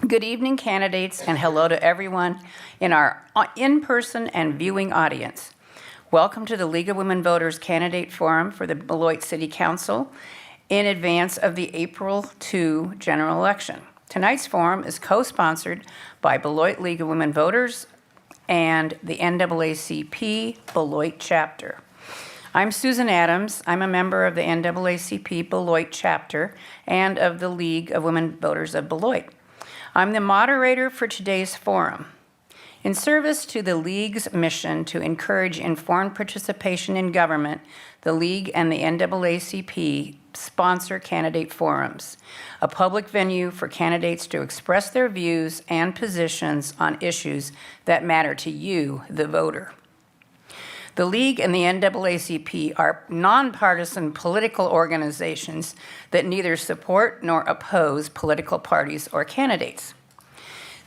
Good evening, candidates, and hello to everyone in our in-person and viewing audience. Welcome to the League of Women Voters Candidate Forum for the Beloit City Council in advance of the April 2 general election. Tonight's forum is co-sponsored by Beloit League of Women Voters and the NAACP Beloit chapter. I'm Susan Adams. I'm a member of the NAACP Beloit chapter and of the League of Women Voters of Beloit. I'm the moderator for today's forum. In service to the League's mission to encourage informed participation in government, the League and the NAACP sponsor candidate forums, a public venue for candidates to express their views and positions on issues that matter to you, the voter. The League and the NAACP are nonpartisan political organizations that neither support nor oppose political parties or candidates.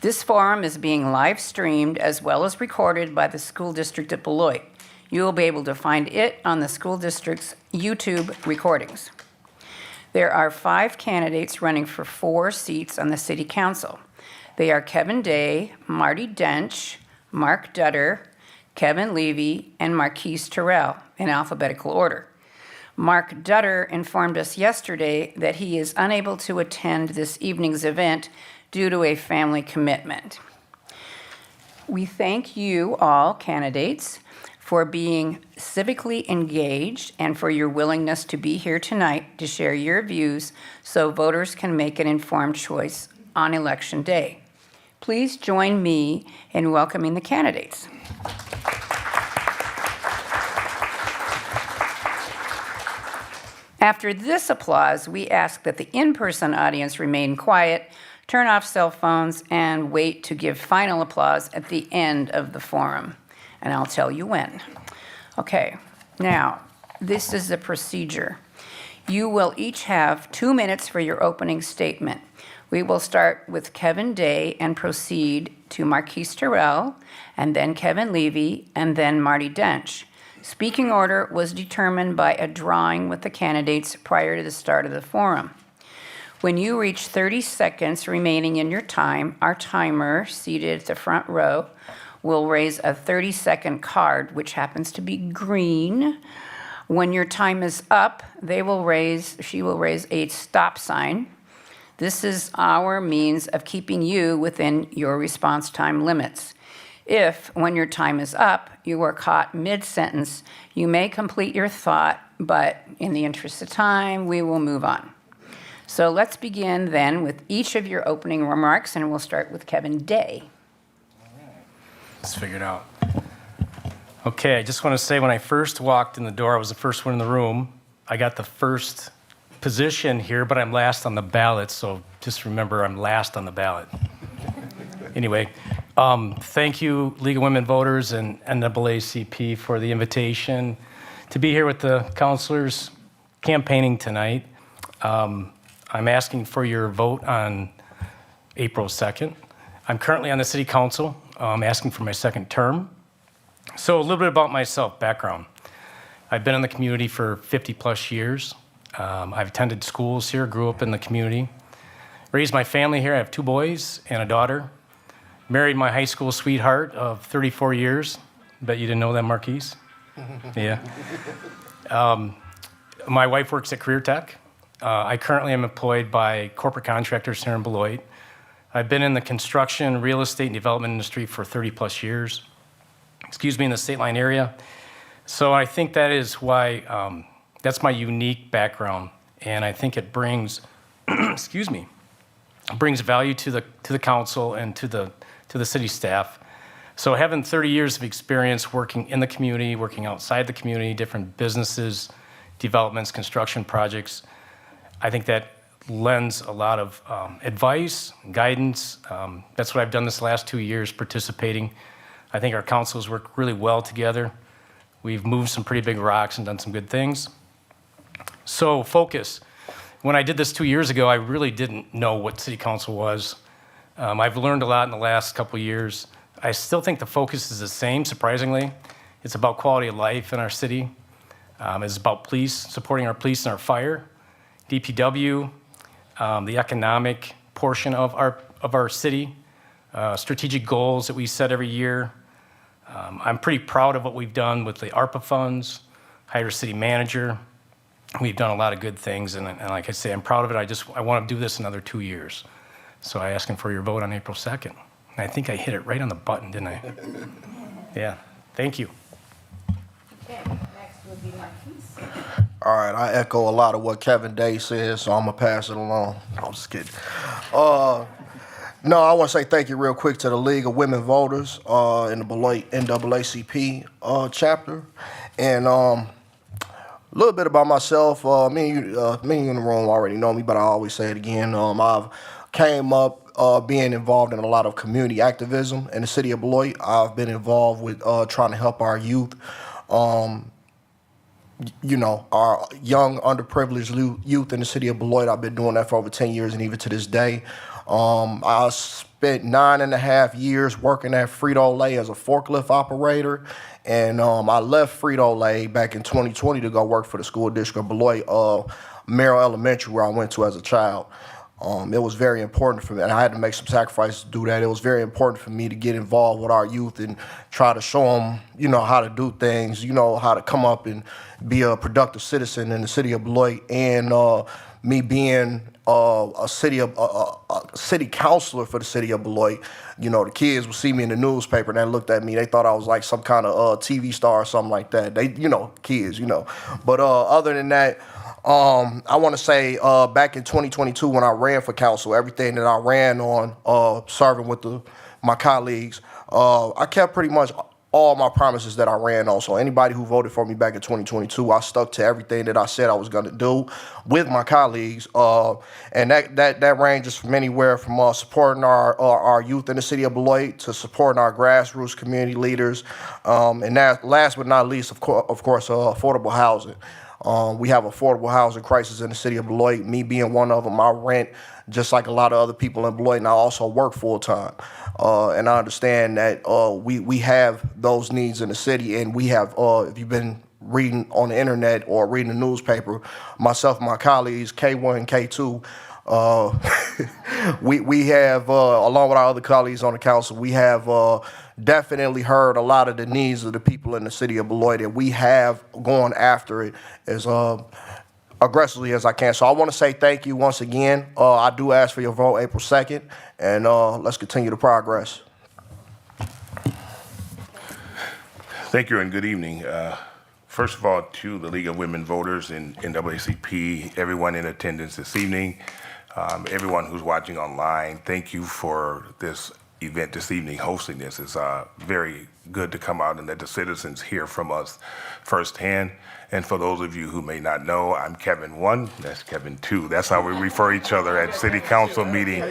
This forum is being live streamed as well as recorded by the School District of Beloit. You will be able to find it on the school district's YouTube recordings. There are 5 candidates running for 4 seats on the City Council. They are Kevin Day, Marty Dench, Mark Dutter, Kevin Levy, and Marquise Terrell in alphabetical order. Mark Dutter informed us yesterday that he is unable to attend this evening's event due to a family commitment. We thank you all, candidates, for being civically engaged and for your willingness to be here tonight to share your views so voters can make an informed choice on Election Day. Please join me in welcoming the candidates. After this applause, we ask that the in-person audience remain quiet, turn off cell phones, and wait to give final applause at the end of the forum. And I'll tell you when. Okay, now, this is the procedure. You will each have 2 minutes for your opening statement. We will start with Kevin Day and proceed to Marquise Terrell, and then Kevin Levy, and then Marty Dench. Speaking order was determined by a drawing with the candidates prior to the start of the forum. When you reach 30 seconds remaining in your time, our timer, seated at the front row, will raise a 30-second card, which happens to be green. When your time is up, she will raise a stop sign. This is our means of keeping you within your response time limits. If, when your time is up, you are caught mid-sentence, you may complete your thought, but in the interest of time, we will move on. So let's begin then with each of your opening remarks, and we'll start with Kevin Day. All right. Let's figure it out. Okay, I just want to say when I first walked in the door, I was the first one in the room. I got the first position here, but I'm last on the ballot, so just remember I'm last on the ballot. Anyway, thank you, League of Women Voters and NAACP for the invitation to be here with the councilors campaigning tonight. I'm asking for your vote on April 2nd. I'm currently on the City Council. I'm asking for my second term. So a little bit about myself, background. I've been in the community for 50 plus years. I've attended schools here, grew up in the community, raised my family here. I have 2 boys and a daughter. Married my high school sweetheart of 34 years. Bet you didn't know that, Marquise? Yeah. My wife works at Career Tech. I currently am employed by corporate contractors here in Beloit. I've been in the construction, real estate, and development industry for 30 plus years, in the state line area. So I think that is why, that's my unique background. And I think it brings, brings value to the council and to the city staff. So having 30 years of experience working in the community, working outside the community, different businesses, developments, construction projects, I think that lends a lot of advice, guidance. That's what I've done this last 2 years participating. I think our councils work really well together. We've moved some pretty big rocks and done some good things. So focus. When I did this 2 years ago, I really didn't know what city council was. I've learned a lot in the last couple of years. I still think the focus is the same, surprisingly. It's about quality of life in our city. It's about police, supporting our police and our fire, DPW, the economic portion of our city, strategic goals that we set every year. I'm pretty proud of what we've done with the ARPA funds, hired a city manager. We've done a lot of good things, and like I say, I'm proud of it. I want to do this another 2 years. So I ask for your vote on April 2nd. And I think I hit it right on the button, didn't I? Yeah, thank you. Okay, next will be Marquise. All right, I echo a lot of what Kevin Day said, so I'm gonna pass it along. I'm just kidding. No, I want to say thank you real quick to the League of Women Voters in the Beloit NAACP chapter, and a little bit about myself. Me and you in the room already know me, but I always say it again. I've came up being involved in a lot of community activism in the city of Beloit. I've been involved with trying to help our youth. Our young, underprivileged youth in the city of Beloit. I've been doing that for over 10 years, and even to this day. I spent 9.5 years working at Frito-Lay as a forklift operator, and I left Frito-Lay back in 2020 to go work for the school district of Beloit, Merrill Elementary, where I went to as a child. It was very important for me, and I had to make some sacrifices to do that. It was very important for me to get involved with our youth and try to show them, how to do things, how to come up and be a productive citizen in the city of Beloit. And me being a city councilor for the city of Beloit, the kids would see me in the newspaper and they looked at me. They thought I was like some kind of TV star or something like that. They, kids. But other than that, I want to say back in 2022 when I ran for council, everything that I ran on serving with my colleagues, I kept pretty much all my promises that I ran on. So anybody who voted for me back in 2022, I stuck to everything that I said I was going to do with my colleagues. And that ranges from anywhere from supporting our youth in the city of Beloit to supporting our grassroots community leaders. And that, last but not least, of course, affordable housing. We have affordable housing crisis in the city of Beloit, me being one of them. I rent just like a lot of other people in Beloit, and I also work full time. And I understand that we have those needs in the city, and we have, if you've been reading on the internet or reading the newspaper, myself and my colleagues, K1 and K2, we have, along with our other colleagues on the council, we have definitely heard a lot of the needs of the people in the city of Beloit, and we have gone after it as aggressively as I can. So I want to say thank you once again. I do ask for your vote April 2nd, and let's continue the progress. Thank you and good evening. First of all, to the League of Women Voters and NAACP, everyone in attendance this evening, everyone who's watching online, thank you for this event this evening, hosting this. It's very good to come out and let the citizens hear from us firsthand. And for those of you who may not know, I'm Kevin 1, that's Kevin 2. That's how we refer each other at city council meeting.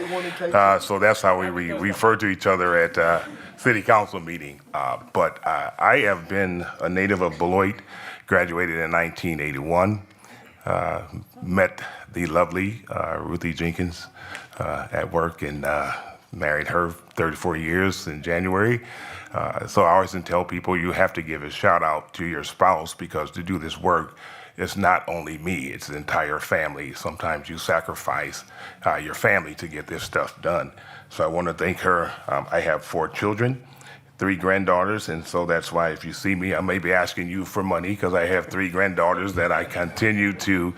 So that's how we refer to each other at city council meeting. But I have been a native of Beloit, graduated in 1981, met the lovely Ruthie Jenkins at work, and married her 34 years in January. So I always tell people you have to give a shout out to your spouse, because to do this work, it's not only me, it's the entire family. Sometimes you sacrifice your family to get this stuff done. So I want to thank her. I have 4 children, 3 granddaughters, and so that's why if you see me, I may be asking you for money, because I have 3 granddaughters that I continue to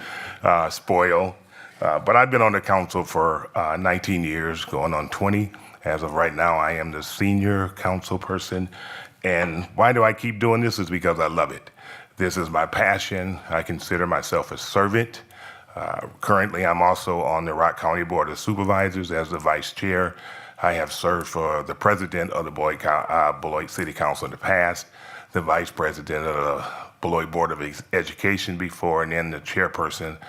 spoil. But I've been on the council for 19 years, going on 20. As of right now, I am the senior council person. And why do I keep doing this? Is because I love it. This is my passion. I consider myself a servant. Currently, I'm also on the Rock County Board of Supervisors as the vice chair. I have served for the president of the Beloit City Council in the past, the vice president of the Beloit Board of Education before, and then the chairperson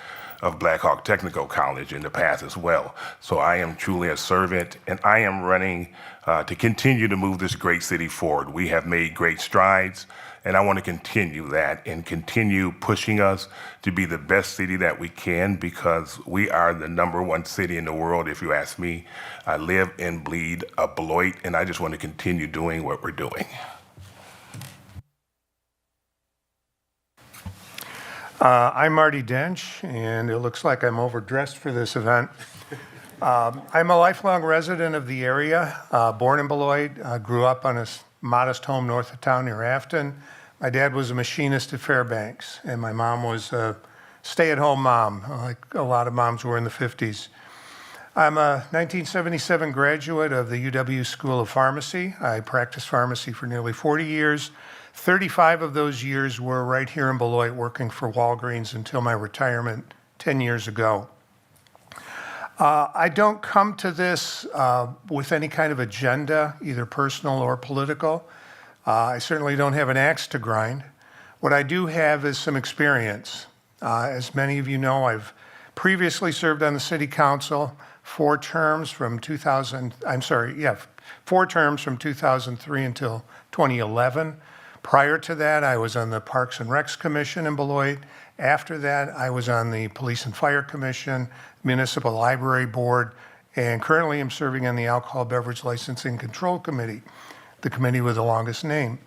of Black Hawk Technical College in the past as well. So I am truly a servant, and I am running to continue to move this great city forward. We have made great strides, and I want to continue that and continue pushing us to be the best city that we can, because we are the #1 city in the world, if you ask me. I live and bleed a Beloit, and I just want to continue doing what we're doing. I'm Marty Dench, and it looks like I'm overdressed for this event. I'm a lifelong resident of the area, born in Beloit, grew up on a modest home north of town near Afton. My dad was a machinist at Fairbanks, and my mom was a stay-at-home mom, like a lot of moms were in the 50s. I'm a 1977 graduate of the UW School of Pharmacy. I practiced pharmacy for nearly 40 years. 35 of those years were right here in Beloit working for Walgreens until my retirement 10 years ago. I don't come to this with any kind of agenda, either personal or political. I certainly don't have an axe to grind. What I do have is some experience. As many of you know, I've previously served on the city council 4 terms from 2003 until 2011. Prior to that, I was on the Parks and Recs Commission in Beloit. After that, I was on the Police and Fire Commission, Municipal Library Board, and currently I'm serving on the Alcohol Beverage Licensing Control Committee, the committee with the longest name.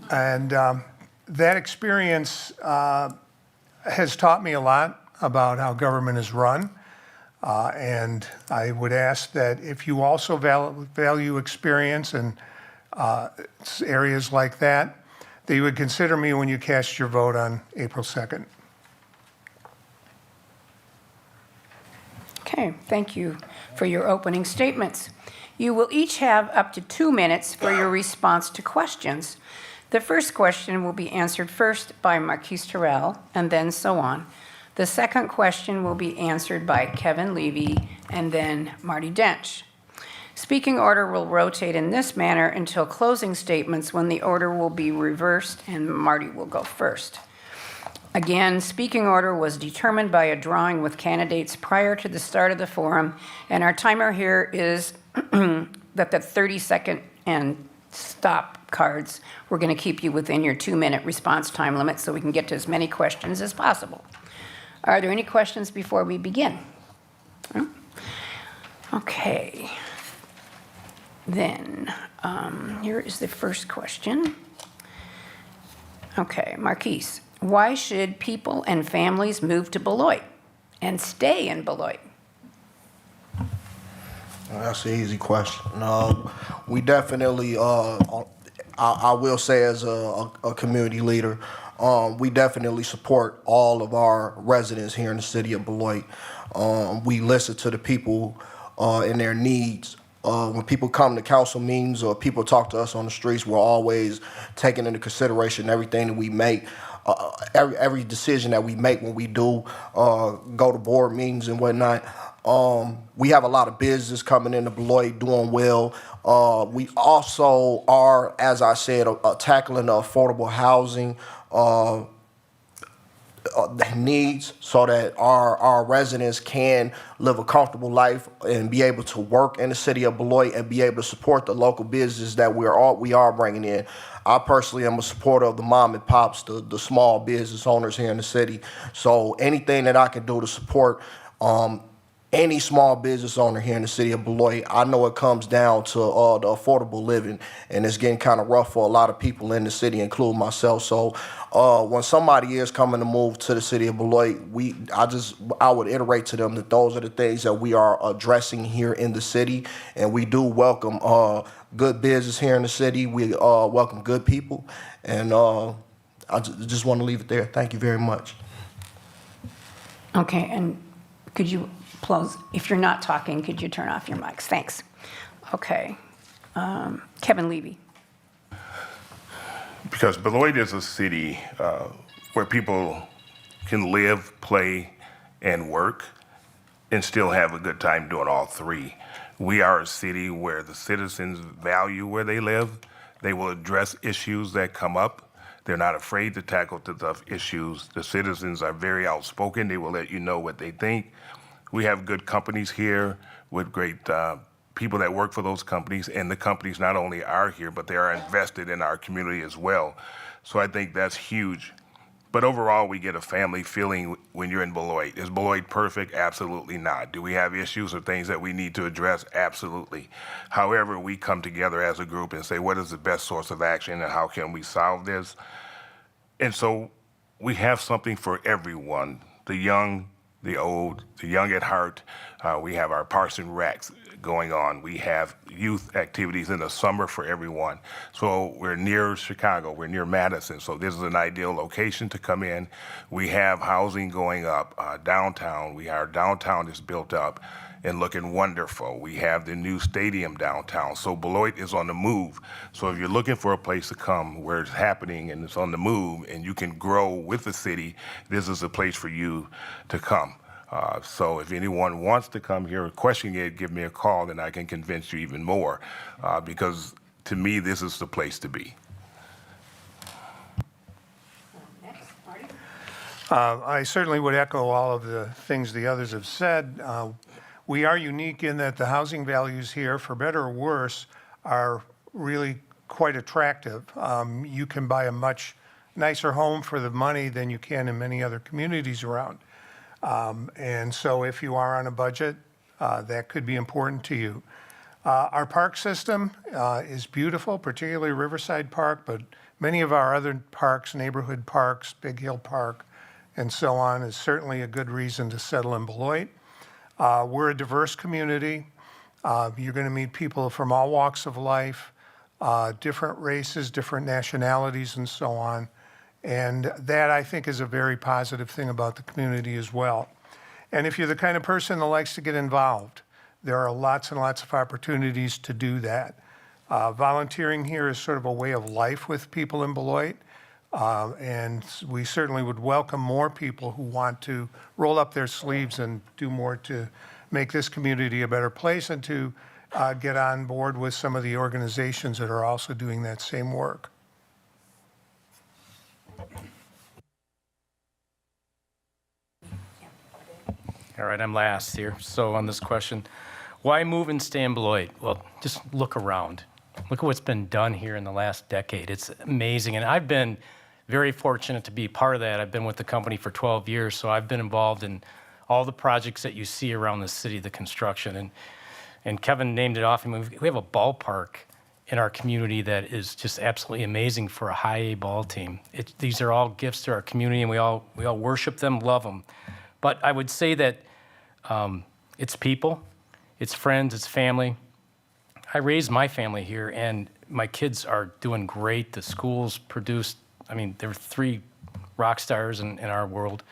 And that experience has taught me a lot about how government is run. And I would ask that if you also value experience in areas like that, that you would consider me when you cast your vote on April 2nd. Okay, thank you for your opening statements. You will each have up to 2 minutes for your response to questions. The first question will be answered first by Marquise Terrell, and then so on. The second question will be answered by Kevin Levy, and then Marty Dench. Speaking order will rotate in this manner until closing statements, when the order will be reversed and Marty will go first. Again, speaking order was determined by a drawing with candidates prior to the start of the forum, and our timer here is that the 30-second and stop cards. We're going to keep you within your 2-minute response time limit so we can get to as many questions as possible. Are there any questions before we begin? Okay. Then, here is the first question. Okay, Marquise, why should people and families move to Beloit and stay in Beloit? That's an easy question. We definitely, I will say as a community leader, we definitely support all of our residents here in the city of Beloit. We listen to the people and their needs. When people come to council meetings or people talk to us on the streets, we're always taking into consideration everything that we make. Every decision that we make when we do go to board meetings and whatnot. We have a lot of business coming into Beloit, doing well. We also are, as I said, tackling the affordable housing needs so that our residents can live a comfortable life and be able to work in the city of Beloit and be able to support the local business that we are bringing in. I personally am a supporter of the mom and pops, the small business owners here in the city. So anything that I can do to support any small business owner here in the city of Beloit, I know it comes down to the affordable living, and it's getting kind of rough for a lot of people in the city, including myself. So when somebody is coming to move to the city of Beloit, I would iterate to them that those are the things that we are addressing here in the city, and we do welcome good business here in the city. We welcome good people, and I just want to leave it there. Thank you very much. Okay, and could you close? If you're not talking, could you turn off your mics? Thanks. Okay. Kevin Levy. Because Beloit is a city where people can live, play, and work and still have a good time doing all three. We are a city where the citizens value where they live. They will address issues that come up. They're not afraid to tackle the tough issues. The citizens are very outspoken. They will let you know what they think. We have good companies here with great people that work for those companies, and the companies not only are here, but they are invested in our community as well. So I think that's huge. But overall, we get a family feeling when you're in Beloit. Is Beloit perfect? Absolutely not. Do we have issues or things that we need to address? Absolutely. However, we come together as a group and say, what is the best source of action and how can we solve this? And so we have something for everyone, the young, the old, the young at heart. We have our Parks and Recs going on. We have youth activities in the summer for everyone. So we're near Chicago, we're near Madison, so this is an ideal location to come in. We have housing going up downtown. Our downtown is built up and looking wonderful. We have the new stadium downtown. So Beloit is on the move. So if you're looking for a place to come where it's happening and it's on the move and you can grow with the city, this is a place for you to come. So if anyone wants to come here or question it, give me a call and I can convince you even more, because to me, this is the place to be. I certainly would echo all of the things the others have said. We are unique in that the housing values here, for better or worse, are really quite attractive. You can buy a much nicer home for the money than you can in many other communities around. And so if you are on a budget, that could be important to you. Our park system is beautiful, particularly Riverside Park, but many of our other parks, neighborhood parks, Big Hill Park, and so on, is certainly a good reason to settle in Beloit. We're a diverse community. You're going to meet people from all walks of life, different races, different nationalities, and so on. And that, I think, is a very positive thing about the community as well. And if you're the kind of person that likes to get involved, there are lots and lots of opportunities to do that. Volunteering here is sort of a way of life with people in Beloit. And we certainly would welcome more people who want to roll up their sleeves and do more to make this community a better place and to get on board with some of the organizations that are also doing that same work. All right, I'm last here. So on this question, why move and stay in Beloit? Well, just look around. Look at what's been done here in the last decade. It's amazing. And I've been very fortunate to be part of that. I've been with the company for 12 years, so I've been involved in all the projects that you see around the city, the construction. And Kevin named it off. I mean, we have a ballpark in our community that is just absolutely amazing for a high A ball team. These are all gifts to our community, and we all worship them, love them. But I would say that it's people, it's friends, it's family. I raised my family here, and my kids are doing great. The schools produced, I mean, there are 3 rock stars in our world.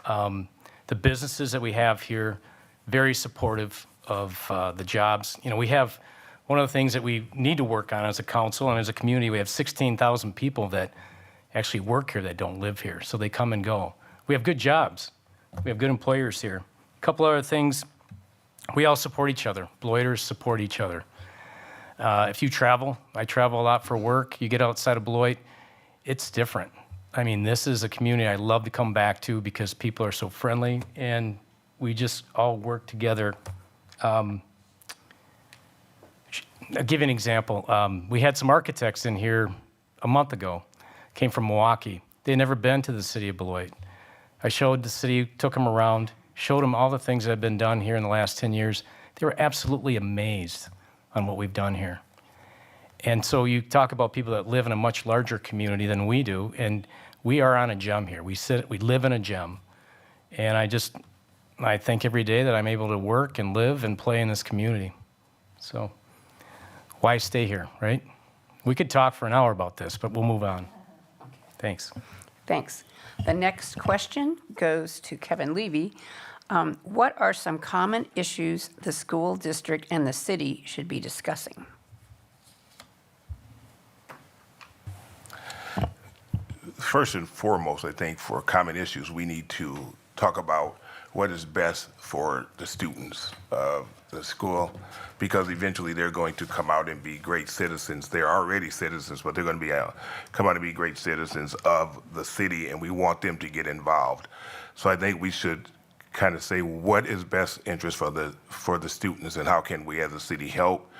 The businesses that we have here, very supportive of the jobs. You know, we have one of the things that we need to work on as a council and as a community. We have 16,000 people that actually work here that don't live here, so they come and go. We have good jobs. We have good employers here. A couple other things, we all support each other. Beloiters support each other. If you travel, I travel a lot for work. You get outside of Beloit, it's different. I mean, this is a community I love to come back to because people are so friendly and we just all work together. I'll give you an example. We had some architects in here a month ago, came from Milwaukee. They'd never been to the city of Beloit. I showed the city, took them around, showed them all the things that have been done here in the last 10 years. They were absolutely amazed on what we've done here. And so you talk about people that live in a much larger community than we do, and we are on a gem here. We live in a gem. And I think every day that I'm able to work and live and play in this community. So why stay here, right? We could talk for an hour about this, but we'll move on. Thanks. Thanks. The next question goes to Kevin Levy. What are some common issues the school district and the city should be discussing? First and foremost, I think for common issues, we need to talk about what is best for the students of the school, because eventually they're going to come out and be great citizens. They're already citizens, but they're going to come out and be great citizens of the city, and we want them to get involved. So I think we should kind of say what is best interest for the students and how can we as a city help.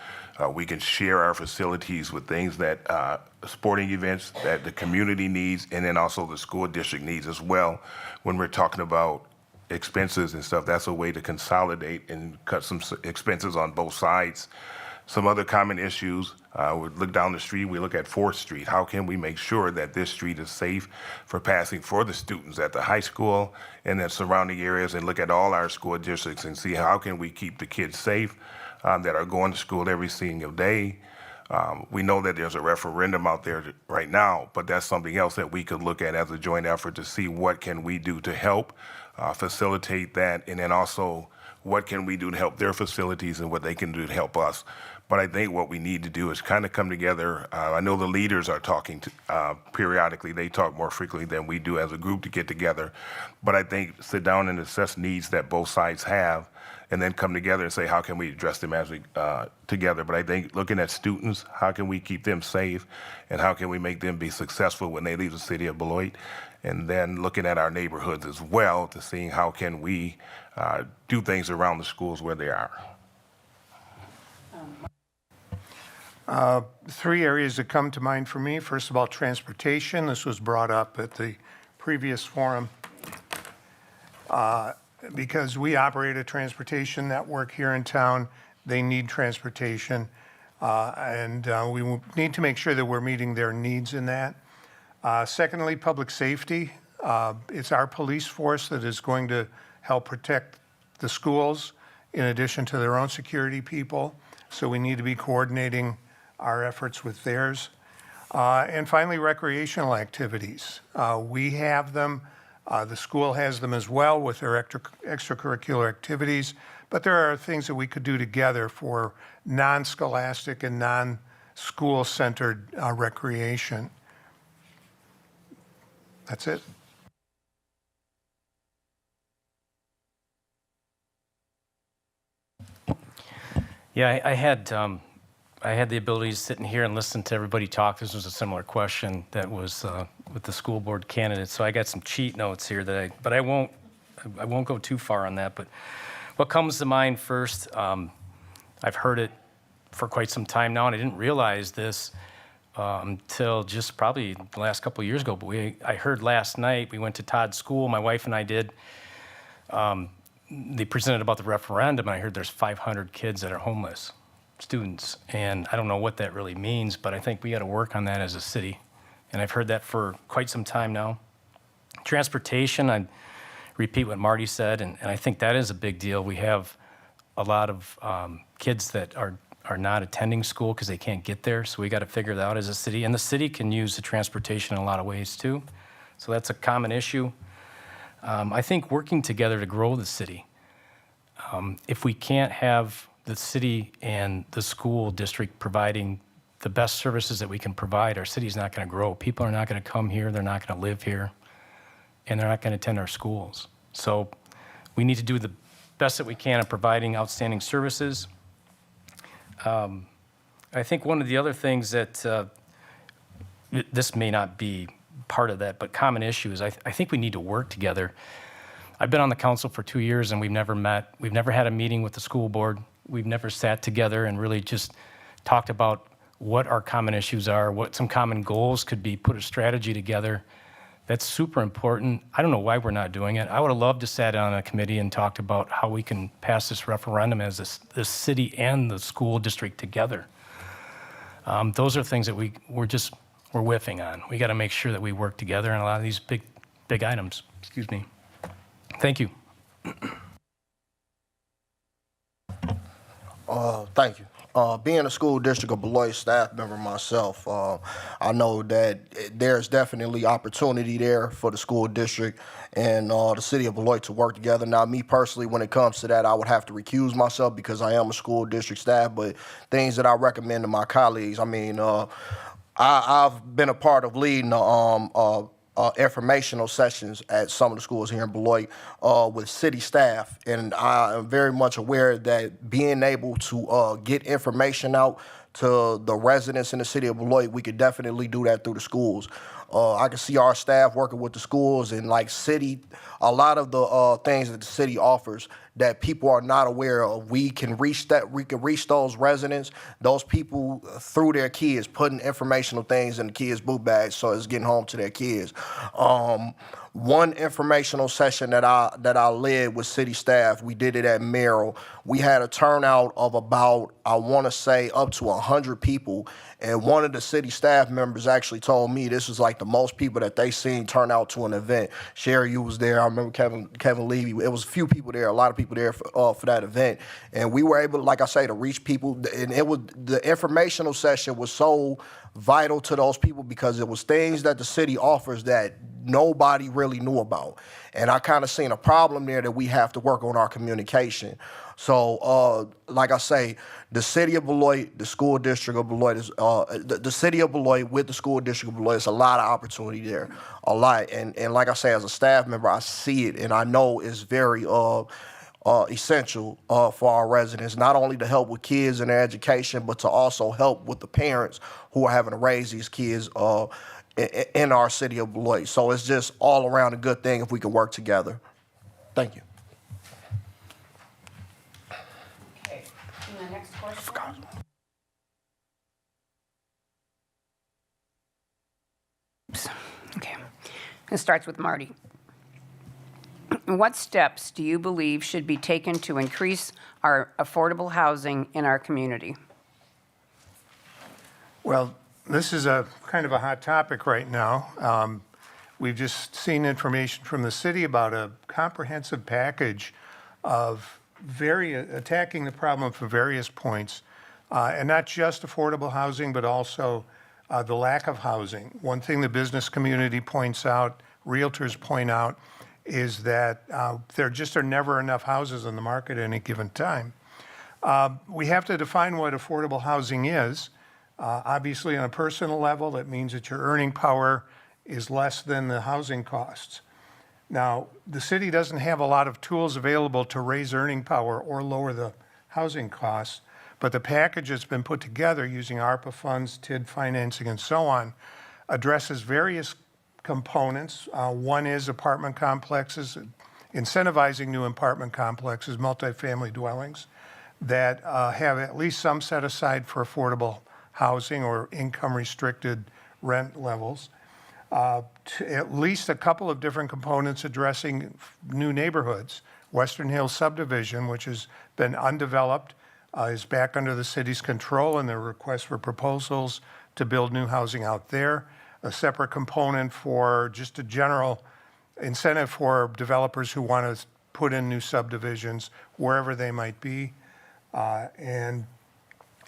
We can share our facilities with things that sporting events that the community needs, and then also the school district needs as well. When we're talking about expenses and stuff, that's a way to consolidate and cut some expenses on both sides. Some other common issues, we look down the street, we look at 4th Street. How can we make sure that this street is safe for passing for the students at the high school and the surrounding areas, and look at all our school districts and see how can we keep the kids safe that are going to school every single day. We know that there's a referendum out there right now, but that's something else that we could look at as a joint effort to see what can we do to help facilitate that, and then also what can we do to help their facilities and what they can do to help us. But I think what we need to do is kind of come together. I know the leaders are talking periodically. They talk more frequently than we do as a group to get together. But I think sit down and assess needs that both sides have, and then come together and say, how can we address them as we together? But I think looking at students, how can we keep them safe, and how can we make them be successful when they leave the city of Beloit? And then looking at our neighborhoods as well to seeing how can we do things around the schools where they are. 3 areas that come to mind for me. First of all, transportation. This was brought up at the previous forum. Because we operate a transportation network here in town, they need transportation. And we need to make sure that we're meeting their needs in that. Secondly, public safety. It's our police force that is going to help protect the schools in addition to their own security people. So we need to be coordinating our efforts with theirs. And finally, recreational activities. We have them. The school has them as well with their extracurricular activities. But there are things that we could do together for non-scholastic and non-school-centered recreation. That's it. Yeah, I had the ability to sit in here and listen to everybody talk. This was a similar question that was with the school board candidates. So I got some cheat notes here but I won't go too far on that. But what comes to mind first, I've heard it for quite some time now, and I didn't realize this until just probably the last couple of years ago. But I heard last night, we went to Todd's school, my wife and I did. They presented about the referendum, and I heard there's 500 kids that are homeless, students. And I don't know what that really means, but I think we got to work on that as a city. And I've heard that for quite some time now. Transportation, I repeat what Marty said, and I think that is a big deal. We have a lot of kids that are not attending school because they can't get there, so we got to figure that out as a city. And the city can use the transportation in a lot of ways too. So that's a common issue. I think working together to grow the city. If we can't have the city and the school district providing the best services that we can provide, our city's not going to grow. People are not going to come here, they're not going to live here, and they're not going to attend our schools. So we need to do the best that we can at providing outstanding services. I think one of the other things that, this may not be part of that, but common issues, I think we need to work together. I've been on the council for 2 years and we've never met. We've never had a meeting with the school board. We've never sat together and really just talked about what our common issues are, what some common goals could be, put a strategy together. That's super important. I don't know why we're not doing it. I would have loved to sat on a committee and talked about how we can pass this referendum as this city and the school district together. Those are things that we're whiffing on. We got to make sure that we work together on a lot of these big items. Excuse me. Thank you. Thank you. Being a school district of Beloit staff member myself, I know that there's definitely opportunity there for the school district and the city of Beloit to work together. Now, me personally, when it comes to that, I would have to recuse myself because I am a school district staff, but things that I recommend to my colleagues, I mean, I've been a part of leading the informational sessions at some of the schools here in Beloit with city staff, and I am very much aware that being able to get information out to the residents in the city of Beloit, we could definitely do that through the schools. I can see our staff working with the schools and like city, a lot of the things that the city offers that people are not aware of. We can reach those residents, those people through their kids, putting informational things in the kids' book bags so it's getting home to their kids. One informational session that I led with city staff, we did it at Merrill. We had a turnout of about, I want to say, up to 100 people. And one of the city staff members actually told me this was like the most people that they seen turn out to an event. Sherry, you was there. I remember Kevin Levy. It was a few people there, a lot of people there for that event. And we were able, like I say, to reach people. And it was, the informational session was so vital to those people because it was things that the city offers that nobody really knew about. And I kind of seen a problem there that we have to work on our communication. So, like I say, the city of Beloit, the school district of Beloit is, the city of Beloit with the school district of Beloit, it's a lot of opportunity there, a lot. And like I say, as a staff member, I see it and I know it's very, essential for our residents, not only to help with kids and their education, but to also help with the parents who are having to raise these kids in our city of Beloit. So it's just all around a good thing if we can work together. Thank you. Okay, and the next question? Oops. Okay, it starts with Marty. What steps do you believe should be taken to increase our affordable housing in our community? Well, this is a kind of a hot topic right now. We've just seen information from the city about a comprehensive package of attacking the problem from various points, and not just affordable housing, but also the lack of housing. One thing the business community points out, realtors point out, is that there just are never enough houses on the market at any given time. We have to define what affordable housing is. Obviously, on a personal level, that means that your earning power is less than the housing costs. Now, the city doesn't have a lot of tools available to raise earning power or lower the housing costs, but the package that's been put together using ARPA funds, TID financing, and so on, addresses various components. One is apartment complexes, incentivizing new apartment complexes, multifamily dwellings that have at least some set aside for affordable housing or income restricted rent levels. At least a couple of different components addressing new neighborhoods. Western Hills subdivision, which has been undeveloped, is back under the city's control, and there are requests for proposals to build new housing out there. A separate component for just a general incentive for developers who want to put in new subdivisions wherever they might be. And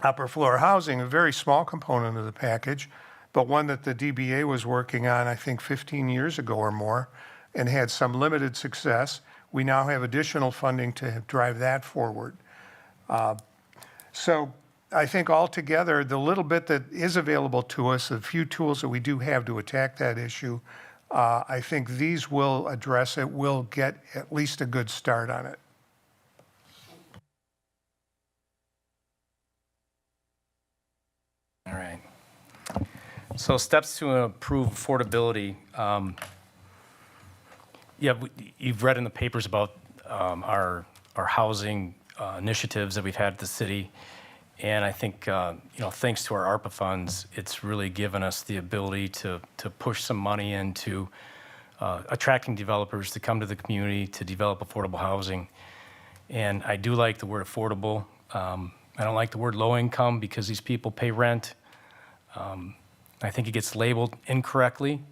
upper floor housing, a very small component of the package, but one that the DBA was working on, I think, 15 years ago or more, and had some limited success. We now have additional funding to drive that forward. So I think altogether, the little bit that is available to us, the few tools that we do have to attack that issue, I think these will address it, will get at least a good start on it. All right. So steps to improve affordability. You've read in the papers about our housing initiatives that we've had at the city. And I think, thanks to our ARPA funds, it's really given us the ability to push some money into attracting developers to come to the community to develop affordable housing. And I do like the word affordable. I don't like the word low income because these people pay rent. I think it gets labeled incorrectly.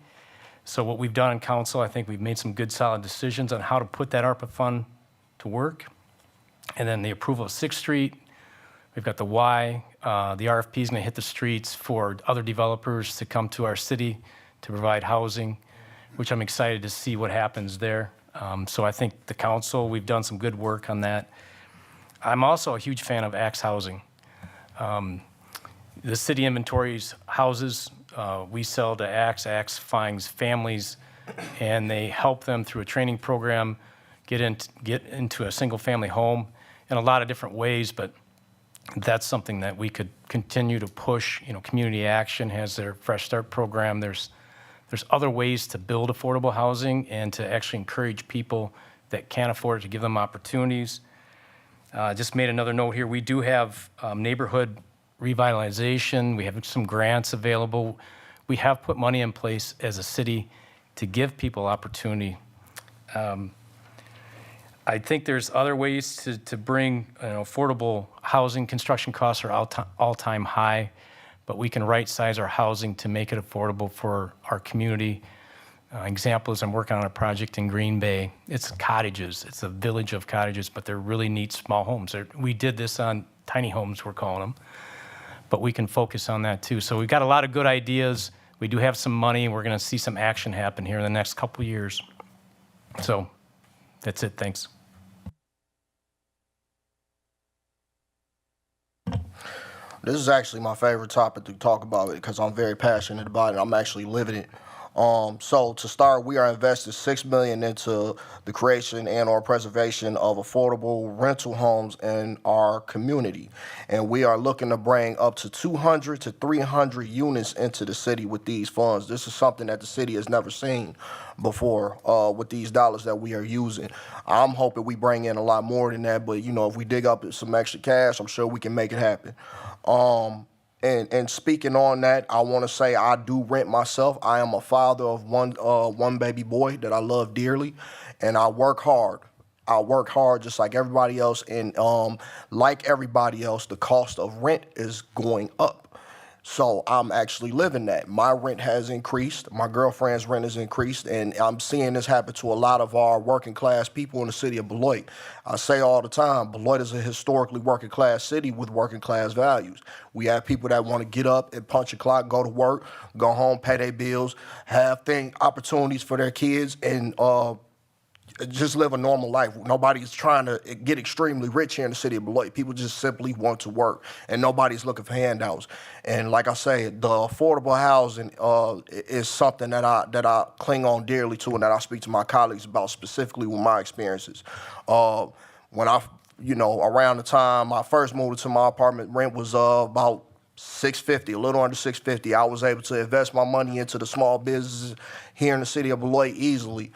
So what we've done in council, I think we've made some good solid decisions on how to put that ARPA fund to work. And then the approval of 6th Street. We've got the Y. The RFP is going to hit the streets for other developers to come to our city to provide housing, which I'm excited to see what happens there. So I think the council, we've done some good work on that. I'm also a huge fan of Axe Housing. The city inventories houses. We sell to Axe. Axe finds families, and they help them through a training program get into a single-family home in a lot of different ways, but that's something that we could continue to push. Community Action has their Fresh Start program. There's other ways to build affordable housing and to actually encourage people that can't afford it to give them opportunities. Just made another note here. We do have neighborhood revitalization. We have some grants available. We have put money in place as a city to give people opportunity. I think there's other ways to bring affordable housing. Construction costs are all-time high, but we can right-size our housing to make it affordable for our community. Example is I'm working on a project in Green Bay. It's cottages. It's a village of cottages, but they're really neat small homes. We did this on tiny homes, we're calling them, but we can focus on that too. So we've got a lot of good ideas. We do have some money. We're going to see some action happen here in the next couple of years. So that's it. Thanks. This is actually my favorite topic to talk about because I'm very passionate about it. I'm actually living it. So to start, we are investing $6 million into the creation and/or preservation of affordable rental homes in our community, and we are looking to bring up to 200 to 300 units into the city with these funds. This is something that the city has never seen before with these dollars that we are using. I'm hoping we bring in a lot more than that, but if we dig up some extra cash, I'm sure we can make it happen. And speaking on that, I want to say I do rent myself. I am a father of one baby boy that I love dearly, and I work hard. I work hard just like everybody else, and like everybody else, the cost of rent is going up. So I'm actually living that. My rent has increased. My girlfriend's rent has increased, and I'm seeing this happen to a lot of our working class people in the city of Beloit. I say all the time, Beloit is a historically working class city with working class values. We have people that want to get up and punch a clock, go to work, go home, pay their bills, have opportunities for their kids, and just live a normal life. Nobody's trying to get extremely rich here in the city of Beloit. People just simply want to work, and nobody's looking for handouts. And like I say, the affordable housing is something that I cling on dearly to, and that I speak to my colleagues about, specifically with my experiences. When around the time I first moved into my apartment, rent was about $650, a little under $650. I was able to invest my money into the small businesses here in the city of Beloit easily.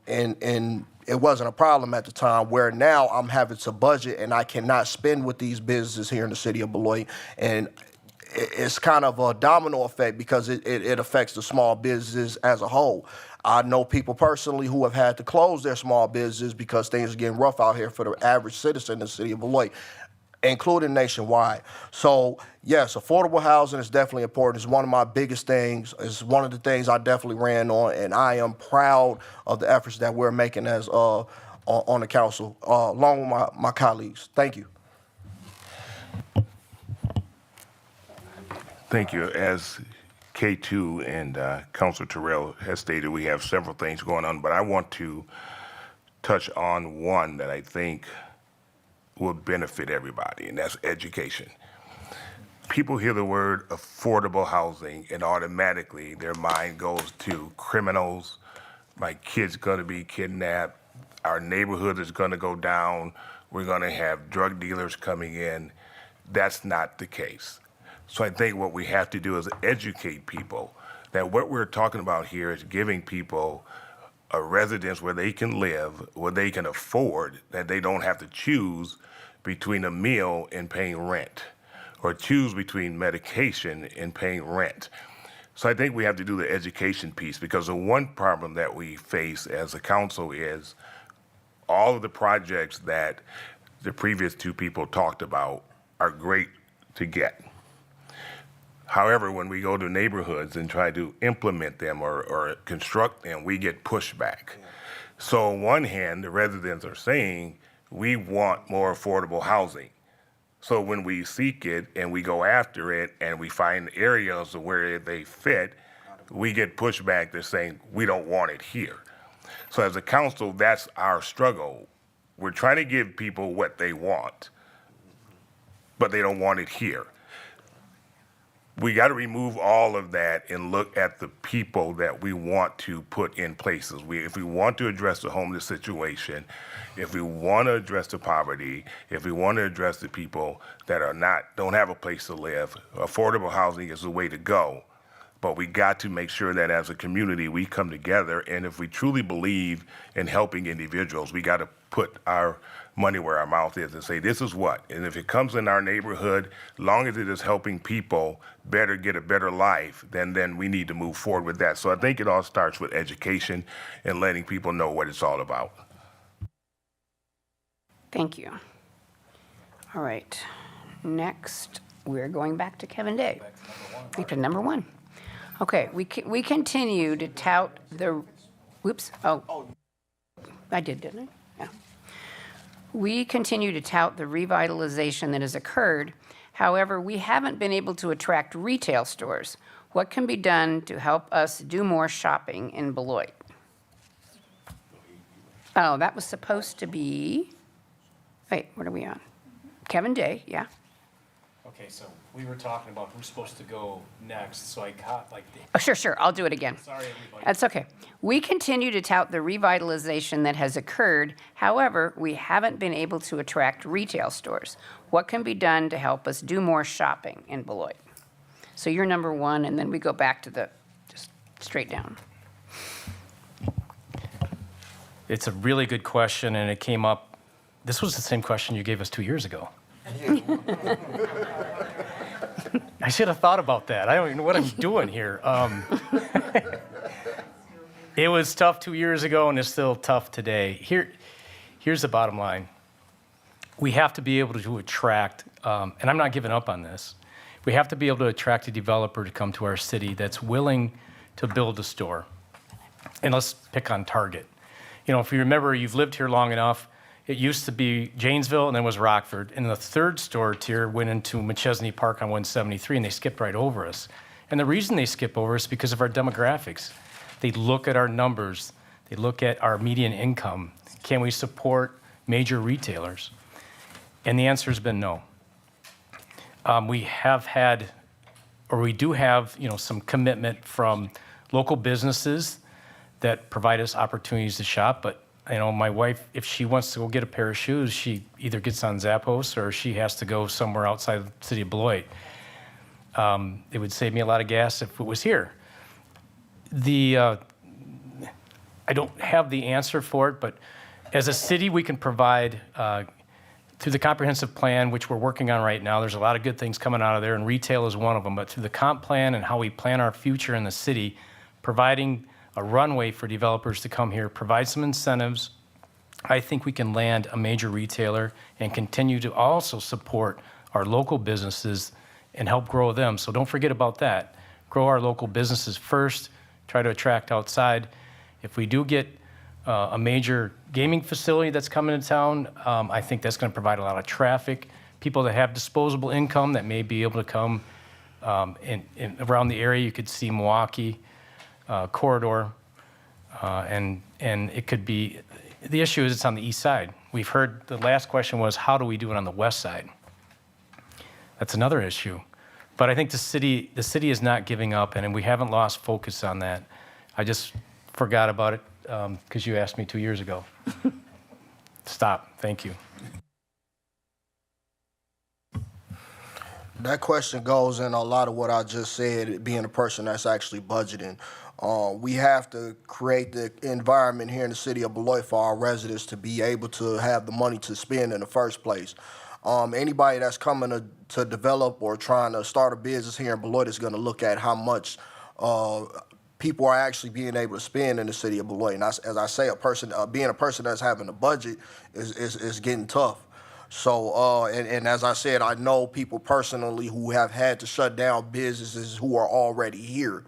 And it wasn't a problem at the time, where now I'm having to budget and I cannot spend with these businesses here in the city of Beloit. And it's kind of a domino effect because it affects the small businesses as a whole. I know people personally who have had to close their small businesses because things are getting rough out here for the average citizen in the city of Beloit, including nationwide. So yes, affordable housing is definitely important. It's one of my biggest things. It's one of the things I definitely ran on, and I am proud of the efforts that we're making as on the council, along with my colleagues. Thank you. Thank you. As K2 and Councilor Terrell has stated, we have several things going on, but I want to touch on one that I think will benefit everybody, and that's education. People hear the word affordable housing, and automatically their mind goes to criminals. My kid's going to be kidnapped. Our neighborhood is going to go down. We're going to have drug dealers coming in. That's not the case. So I think what we have to do is educate people that what we're talking about here is giving people a residence where they can live, where they can afford, that they don't have to choose between a meal and paying rent, or choose between medication and paying rent. So I think we have to do the education piece, because the one problem that we face as a council is all of the projects that the previous two people talked about are great to get. However, when we go to neighborhoods and try to implement them or construct them, we get pushback. So on one hand, the residents are saying, we want more affordable housing. So when we seek it and we go after it and we find areas where they fit, we get pushback. They're saying, we don't want it here. So as a council, that's our struggle. We're trying to give people what they want, but they don't want it here. We got to remove all of that and look at the people that we want to put in places. If we want to address the homeless situation, if we want to address the poverty, if we want to address the people that don't have a place to live, affordable housing is the way to go. But we got to make sure that as a community we come together, and if we truly believe in helping individuals, we got to put our money where our mouth is and say, this is what. And if it comes in our neighborhood, long as it is helping people better get a better life, then we need to move forward with that. So I think it all starts with education and letting people know what it's all about. Thank you. All right. Next, we're going back to Kevin Day. Back to number one. Okay, we continue to tout the, whoops, oh. I did, didn't I? Yeah. We continue to tout the revitalization that has occurred. However, we haven't been able to attract retail stores. What can be done to help us do more shopping in Beloit? Oh, that was supposed to be, wait, what are we on? Kevin Day, yeah. Okay, so we were talking about who's supposed to go next, so I caught like the, Oh, sure, I'll do it again. sorry, everybody. That's okay. We continue to tout the revitalization that has occurred. However, we haven't been able to attract retail stores. What can be done to help us do more shopping in Beloit? So you're number one, and then we go back to the, just straight down. It's a really good question, and it came up, this was the same question you gave us 2 years ago. I should have thought about that. I don't even know what I'm doing here. It was tough 2 years ago, and it's still tough today. Here's the bottom line. We have to be able to attract, and I'm not giving up on this, we have to be able to attract a developer to come to our city that's willing to build a store. And let's pick on Target. You know, if you remember, you've lived here long enough, it used to be Janesville and then was Rockford. And the third store tier went into McChesney Park on 173, and they skipped right over us. And the reason they skip over us is because of our demographics. They look at our numbers. They look at our median income. Can we support major retailers? And the answer has been no. We have had, or we do have, you know, some commitment from local businesses that provide us opportunities to shop, but you know, my wife, if she wants to go get a pair of shoes, she either gets on Zappos or she has to go somewhere outside the city of Beloit. It would save me a lot of gas if it was here. I don't have the answer for it, but as a city, we can provide, through the comprehensive plan, which we're working on right now, there's a lot of good things coming out of there, and retail is one of them, but through the comp plan and how we plan our future in the city, providing a runway for developers to come here, provide some incentives. I think we can land a major retailer and continue to also support our local businesses and help grow them. So don't forget about that. Grow our local businesses first, try to attract outside. If we do get a major gaming facility that's coming to town, I think that's going to provide a lot of traffic. People that have disposable income that may be able to come in around the area. You could see Milwaukee corridor, and it could be, the issue is it's on the east side. We've heard, the last question was, how do we do it on the west side? That's another issue. But I think the city is not giving up, and we haven't lost focus on that. I just forgot about it because you asked me 2 years ago. Stop, thank you. That question goes in a lot of what I just said, being a person that's actually budgeting. We have to create the environment here in the city of Beloit for our residents to be able to have the money to spend in the first place. Anybody that's coming to develop or trying to start a business here in Beloit is going to look at how much people are actually being able to spend in the city of Beloit. And as I say, being a person that's having a budget is getting tough. So, and as I said, I know people personally who have had to shut down businesses who are already here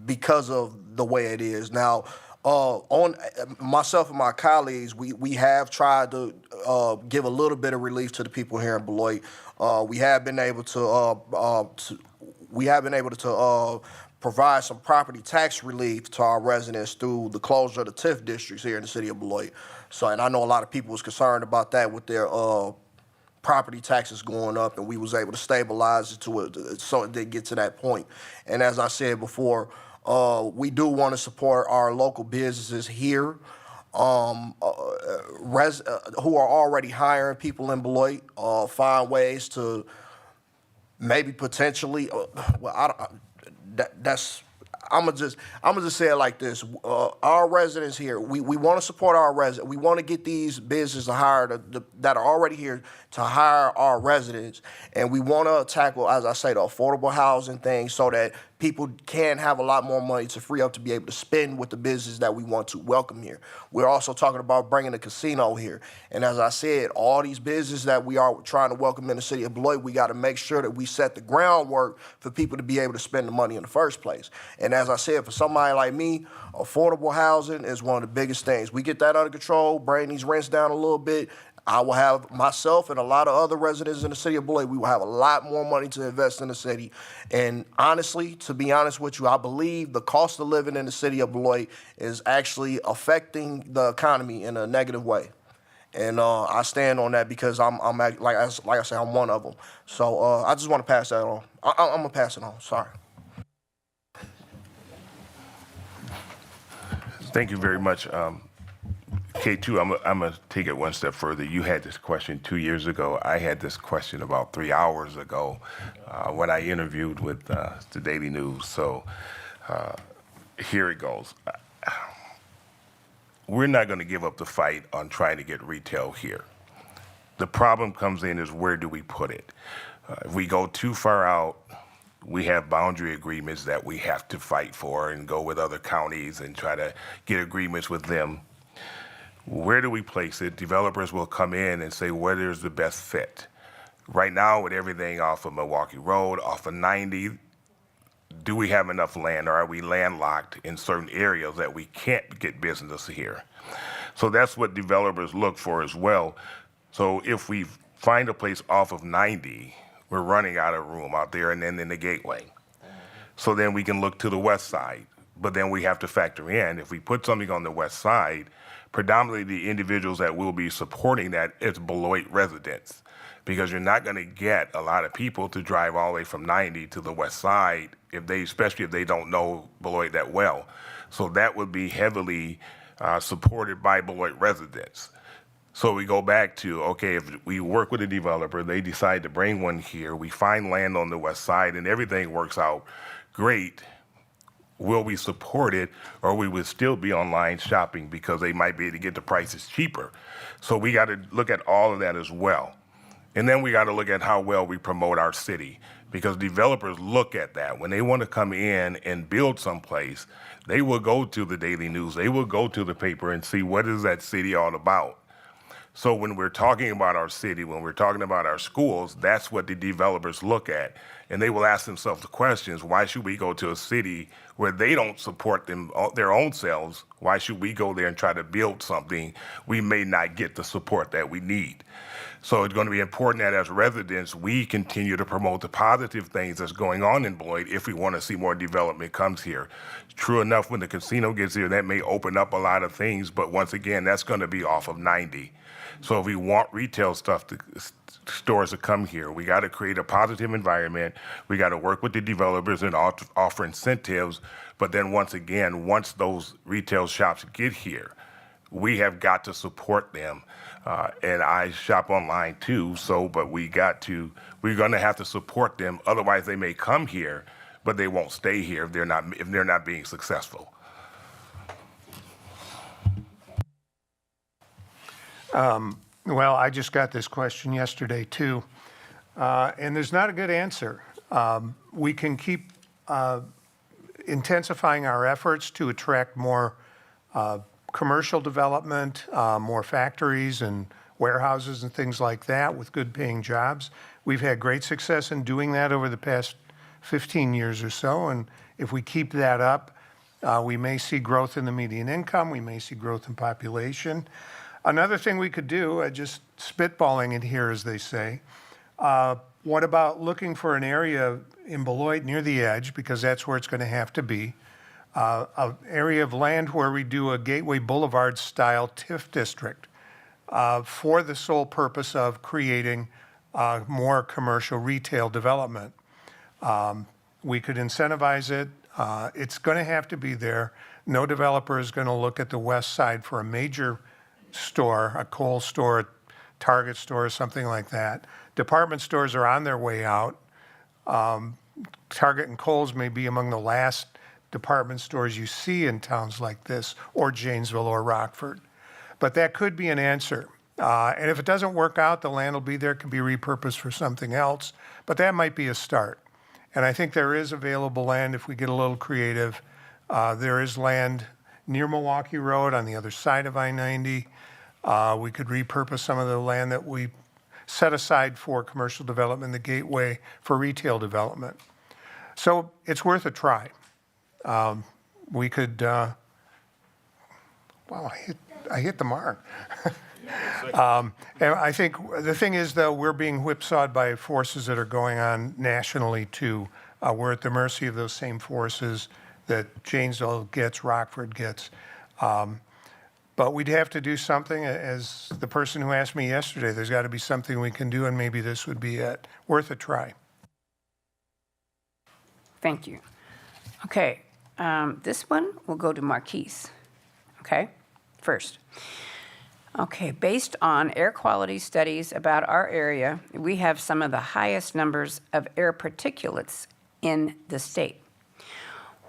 because of the way it is. Now, on myself and my colleagues, we have tried to give a little bit of relief to the people here in Beloit. We have been able to provide some property tax relief to our residents through the closure of the TIF districts here in the city of Beloit. So, and I know a lot of people was concerned about that with their property taxes going up, and we was able to stabilize it to it so it didn't get to that point. And as I said before, we do want to support our local businesses here who are already hiring people in Beloit, find ways to maybe potentially, I'm gonna just say it like this: our residents here, we want to support our residents. We want to get these businesses to hire that are already here to hire our residents, and we want to tackle, as I say, the affordable housing thing, so that people can have a lot more money to free up to be able to spend with the business that we want to welcome here. We're also talking about bringing a casino here, and as I said, all these businesses that we are trying to welcome in the city of Beloit, we got to make sure that we set the groundwork for people to be able to spend the money in the first place. And as I said, for somebody like me, affordable housing is one of the biggest things. We get that under control, bring these rents down a little bit. I will have myself and a lot of other residents in the city of Beloit, we will have a lot more money to invest in the city. And honestly, to be honest with you, I believe the cost of living in the city of Beloit is actually affecting the economy in a negative way. And I stand on that because I'm like I said, I'm one of them. So I just want to pass that on. I'm gonna pass it on. Sorry. Thank you very much. K2, I'm going to take it one step further. You had this question 2 years ago. I had this question about 3 hours ago when I interviewed with the Daily News. So here it goes. We're not going to give up the fight on trying to get retail here. The problem comes in is where do we put it? If we go too far out, we have boundary agreements that we have to fight for and go with other counties and try to get agreements with them. Where do we place it? Developers will come in and say where is the best fit. Right now, with everything off of Milwaukee Road, off of 90, do we have enough land, or are we landlocked in certain areas that we can't get business here? So that's what developers look for as well. So if we find a place off of 90, we're running out of room out there and then in the gateway. So then we can look to the west side. But then we have to factor in, if we put something on the west side, predominantly the individuals that will be supporting that is Beloit residents, because you're not going to get a lot of people to drive all the way from 90 to the west side, especially if they don't know Beloit that well. So that would be heavily supported by Beloit residents. So we go back to, okay, if we work with a developer, they decide to bring one here, we find land on the west side and everything works out great, will we support it, or we would still be online shopping because they might be able to get the prices cheaper? So we got to look at all of that as well. And then we got to look at how well we promote our city, because developers look at that. When they want to come in and build someplace, they will go to the Daily News, they will go to the paper and see what is that city all about. So when we're talking about our city, when we're talking about our schools, that's what the developers look at. And they will ask themselves the questions, why should we go to a city where they don't support their own selves? Why should we go there and try to build something we may not get the support that we need? So it's going to be important that as residents, we continue to promote the positive things that's going on in Beloit if we want to see more development comes here. True enough, when the casino gets here, that may open up a lot of things, but once again, that's going to be off of 90. So if we want retail stores to come here, we got to create a positive environment. We got to work with the developers and offer incentives. But then once again, once those retail shops get here, we have got to support them. And I shop online too. But we're going to have to support them. Otherwise, they may come here, but they won't stay here if they're not being successful. Well, I just got this question yesterday too, and there's not a good answer. We can keep intensifying our efforts to attract more commercial development, more factories and warehouses and things like that with good paying jobs. We've had great success in doing that over the past 15 years or so, and if we keep that up, we may see growth in the median income, we may see growth in population. Another thing we could do, just spitballing it here, as they say, what about looking for an area in Beloit near the edge, because that's where it's going to have to be, an area of land where we do a Gateway Boulevard style TIF district for the sole purpose of creating more commercial retail development. We could incentivize it. It's going to have to be there. No developer is going to look at the west side for a major store, a Kohl's store, a Target store, something like that. Department stores are on their way out. Target and Kohl's may be among the last department stores you see in towns like this, or Janesville or Rockford. But that could be an answer. And if it doesn't work out, the land will be there, can be repurposed for something else. But that might be a start. And I think there is available land if we get a little creative. There is land near Milwaukee Road on the other side of I-90. We could repurpose some of the land that we set aside for commercial development, the gateway for retail development. So it's worth a try. We could, wow, I hit the mark. And I think the thing is, though, we're being whipsawed by forces that are going on nationally, too. We're at the mercy of those same forces that Janesville gets, Rockford gets. But we'd have to do something. As the person who asked me yesterday, there's got to be something we can do, and maybe this would be it. Worth a try. Thank you. Okay, this one will go to Marquise. Okay, first. Okay, based on air quality studies about our area, we have some of the highest numbers of air particulates in the state.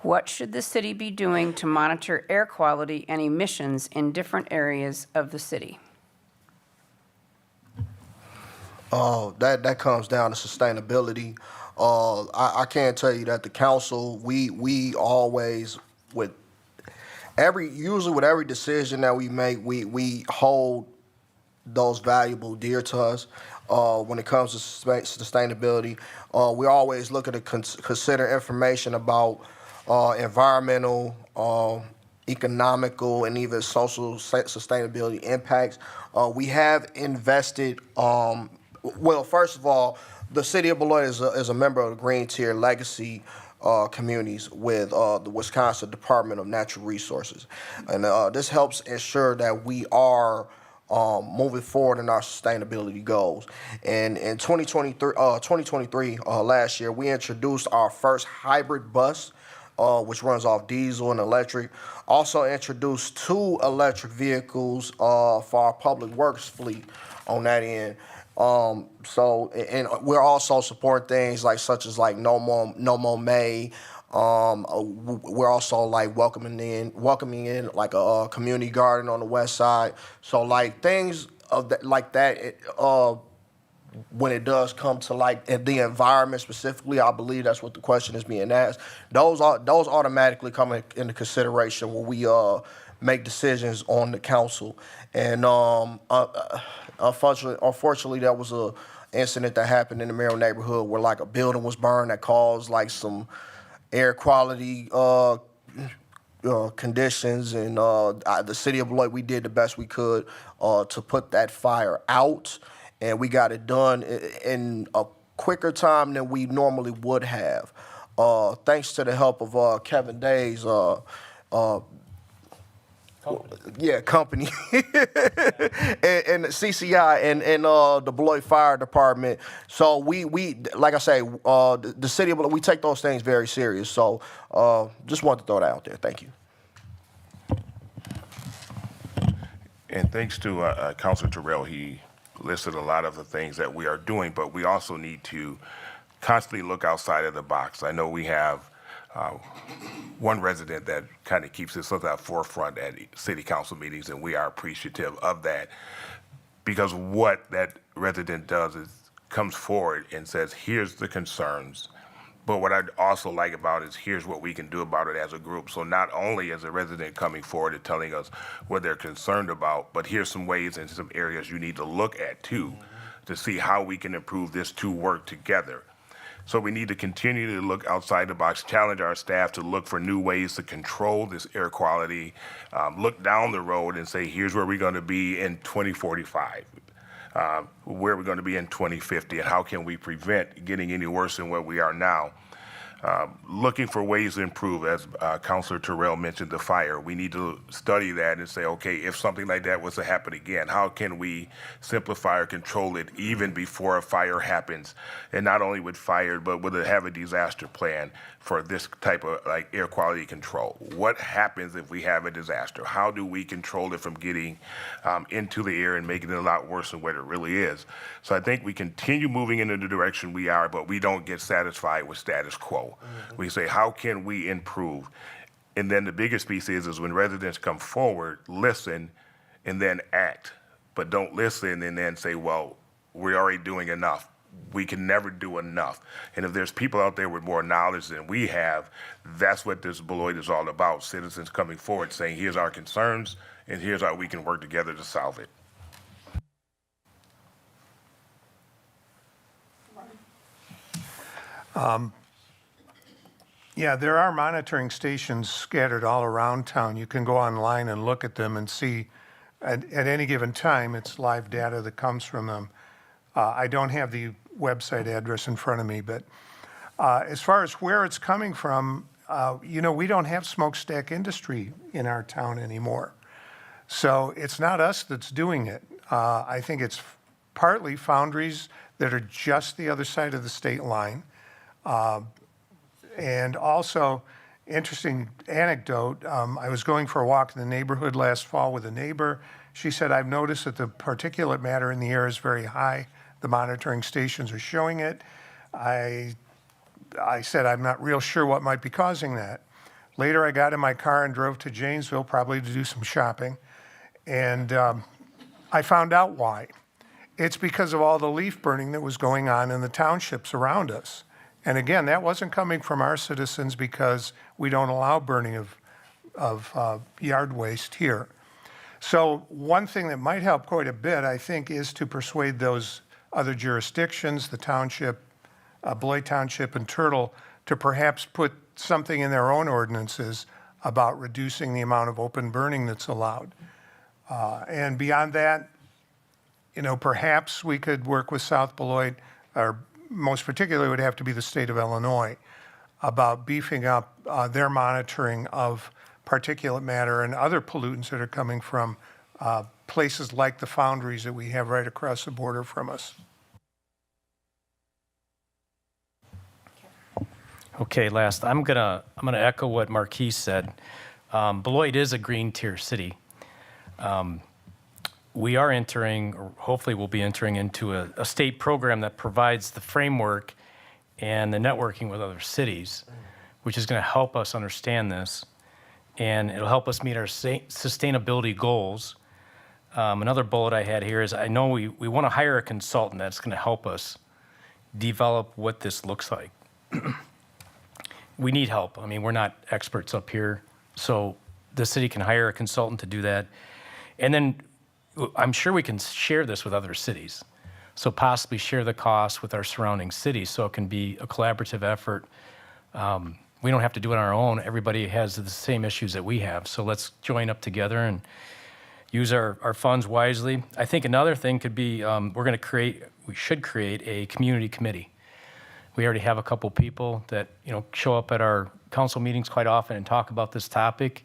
What should the city be doing to monitor air quality and emissions in different areas of the city? That comes down to sustainability. I can tell you that the council, we always, usually with every decision that we make, we hold those valuable dear to us. When it comes to sustainability, we always look at consider information about environmental, economical, and even social sustainability impacts. We have invested, well, first of all, the city of Beloit is a member of the Green Tier Legacy communities with the Wisconsin Department of Natural Resources. And this helps ensure that we are moving forward in our sustainability goals. And in 2023, last year, we introduced our first hybrid bus, which runs off diesel and electric. Also introduced 2 electric vehicles for our public works fleet on that end. And we're also supporting things such as No More May. We're also welcoming in like a community garden on the west side. So things of that when it does come to the environment specifically, I believe that's what the question is being asked. Those automatically come into consideration when we make decisions on the council. And unfortunately, there was a incident that happened in the Merrill neighborhood where a building was burned that caused some air quality conditions, and the city of Beloit, we did the best we could to put that fire out, and we got it done in a quicker time than we normally would have, thanks to the help of Kevin Day's company and CCI and the Beloit Fire Department. So we like I say, the city of Beloit, we take those things very serious. So just wanted to throw that out there. Thank you. And thanks to Councilor Terrell, he listed a lot of the things that we are doing, but we also need to constantly look outside of the box. I know we have one resident that kind of keeps this at the forefront at city council meetings, and we are appreciative of that, because what that resident does is comes forward and says, here's the concerns. But what I'd also like about it is here's what we can do about it as a group. So not only as a resident coming forward and telling us what they're concerned about, but here's some ways and some areas you need to look at too, to see how we can improve this to work together. So we need to continue to look outside the box, challenge our staff to look for new ways to control this air quality, look down the road and say, here's where we're going to be in 2045. Where we're going to be in 2050, and how can we prevent getting any worse than where we are now. Looking for ways to improve, as Councilor Terrell mentioned, the fire. We need to study that and say, okay, if something like that was to happen again, how can we simplify or control it even before a fire happens? And not only with fire, but would it have a disaster plan for this type of air quality control? What happens if we have a disaster? How do we control it from getting into the air and making it a lot worse than what it really is? So I think we continue moving in the direction we are, but we don't get satisfied with status quo. know. We say, how can we improve? And then the biggest piece is when residents come forward, listen, and then act. But don't listen and then say, well, we're already doing enough. We can never do enough. And if there's people out there with more knowledge than we have, that's what this Beloit is all about. Citizens coming forward saying, here's our concerns, and here's how we can work together to solve it. Yeah, there are monitoring stations scattered all around town. You can go online and look at them and see at any given time, it's live data that comes from them. I don't have the website address in front of me, but as far as where it's coming from, we don't have smokestack industry in our town anymore. So it's not us that's doing it. I think it's partly foundries that are just the other side of the state line. And also, interesting anecdote, I was going for a walk in the neighborhood last fall with a neighbor. She said, I've noticed that the particulate matter in the air is very high. The monitoring stations are showing it. I said, I'm not real sure what might be causing that. Later, I got in my car and drove to Janesville, probably to do some shopping. And I found out why. It's because of all the leaf burning that was going on in the townships around us. And again, that wasn't coming from our citizens because we don't allow burning of yard waste here. So one thing that might help quite a bit, I think, is to persuade those other jurisdictions, the township, Beloit Township and Turtle, to perhaps put something in their own ordinances about reducing the amount of open burning that's allowed. And beyond that, perhaps we could work with South Beloit, or most particularly would have to be the state of Illinois, about beefing up their monitoring of particulate matter and other pollutants that are coming from places like the foundries that we have right across the border from us. Okay, last, I'm gonna echo what Marquis said. Beloit is a green tier city. We are entering, or hopefully we'll be entering into a state program that provides the framework and the networking with other cities, which is gonna help us understand this, and it'll help us meet our sustainability goals. Another bullet I had here is I know we wanna hire a consultant that's gonna help us develop what this looks like. We need help. I mean, we're not experts up here, so the city can hire a consultant to do that. And then I'm sure we can share this with other cities. So possibly share the cost with our surrounding cities so it can be a collaborative effort. We don't have to do it on our own. Everybody has the same issues that we have. So let's join up together and use our funds wisely. I think another thing could be we should create a community committee. We already have a couple people that show up at our council meetings quite often and talk about this topic.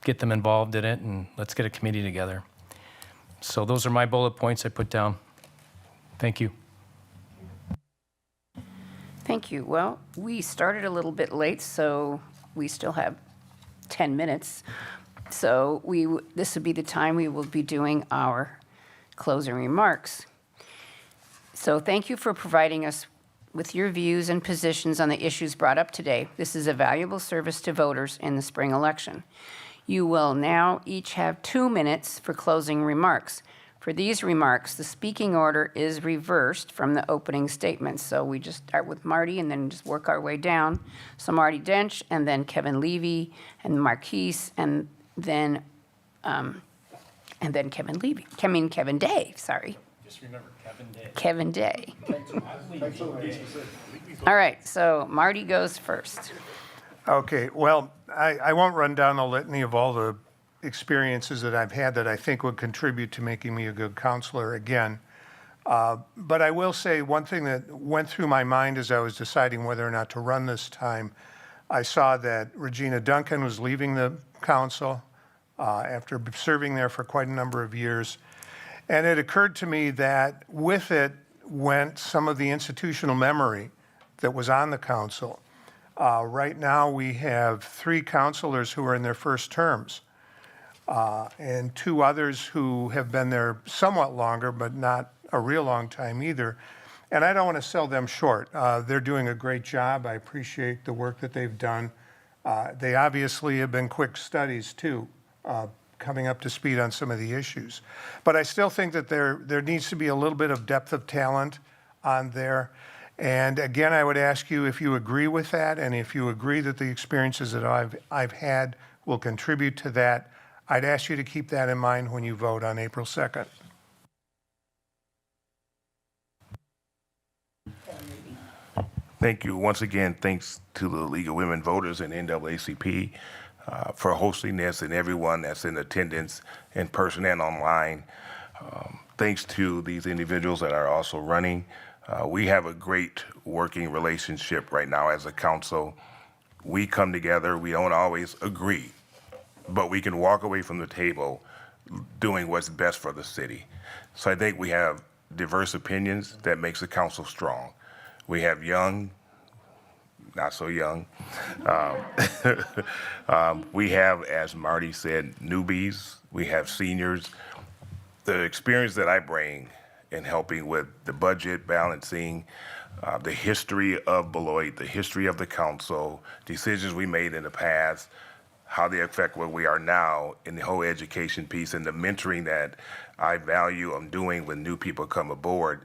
Get them involved in it, and let's get a committee together. So those are my bullet points I put down. Thank you. Thank you. Well, we started a little bit late, so we still have 10 minutes. So this would be the time we will be doing our closing remarks. So thank you for providing us with your views and positions on the issues brought up today. This is a valuable service to voters in the spring election. You will now each have 2 minutes for closing remarks. For these remarks, the speaking order is reversed from the opening statements. So we just start with Marty and then just work our way down. So Marty Dench, and then Kevin Levy, and Marquise, and then Kevin Day, sorry. Just remember Kevin Day. Kevin Day. All right, so Marty goes first. Okay, well, I won't run down the litany of all the experiences that I've had that I think would contribute to making me a good counselor again. But I will say one thing that went through my mind as I was deciding whether or not to run this time. I saw that Regina Duncan was leaving the council after serving there for quite a number of years. And it occurred to me that with it went some of the institutional memory that was on the council. Right now, we have 3 councilors who are in their first terms, and 2 others who have been there somewhat longer, but not a real long time either. And I don't want to sell them short. They're doing a great job. I appreciate the work that they've done. They obviously have been quick studies too, coming up to speed on some of the issues. But I still think that there needs to be a little bit of depth of talent on there. And again, I would ask you if you agree with that, and if you agree that the experiences that I've had will contribute to that, I'd ask you to keep that in mind when you vote on April 2nd. Thank you. Once again, thanks to the League of Women Voters and NAACP for hosting this, and everyone that's in attendance in person and online. Thanks to these individuals that are also running. We have a great working relationship right now as a council. We come together, we don't always agree, but we can walk away from the table doing what's best for the city. So I think we have diverse opinions that makes the council strong. We have young, not so young. We have, as Marty said, newbies. We have seniors. The experience that I bring in helping with the budget balancing, the history of Beloit, the history of the council, decisions we made in the past, how they affect where we are now in the whole education piece, and the mentoring that I value I'm doing when new people come aboard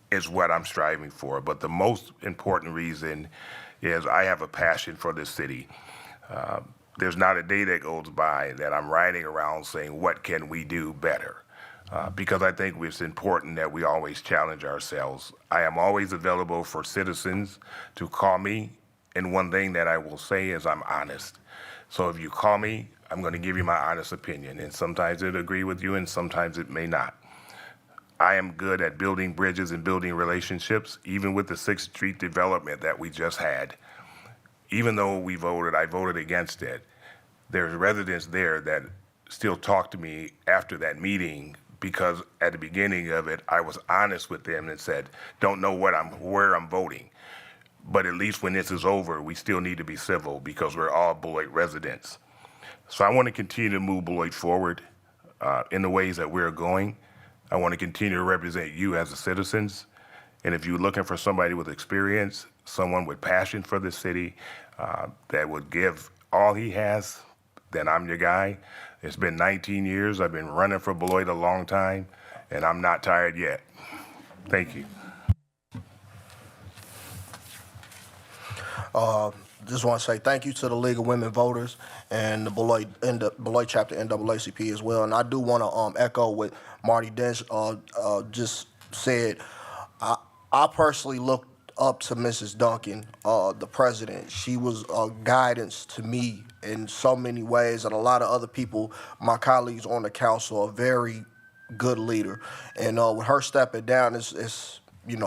is what I'm striving for. But the most important reason is I have a passion for this city. There's not a day that goes by that I'm riding around saying, what can we do better? Because I think it's important that we always challenge ourselves. I am always available for citizens to call me, and one thing that I will say is I'm honest. So if you call me, I'm going to give you my honest opinion, and sometimes it'll agree with you and sometimes it may not. I am good at building bridges and building relationships, even with the 6th Street development that we just had. Even though I voted against it, there's residents there that still talk to me after that meeting, because at the beginning of it, I was honest with them and said, don't know where I'm voting. But at least when this is over, we still need to be civil because we're all Beloit residents. So I want to continue to move Beloit forward in the ways that we're going. I want to continue to represent you as the citizens. And if you're looking for somebody with experience, someone with passion for the city, that would give all he has, then I'm your guy. It's been 19 years. I've been running for Beloit a long time, and I'm not tired yet. Thank you. Just want to say thank you to the League of Women Voters and the Beloit chapter NAACP as well. And I do want to echo what Marty Dench just said. I personally looked up to Mrs. Duncan, the president. She was a guidance to me in so many ways, and a lot of other people, my colleagues on the council, a very good leader. And with her stepping down, it's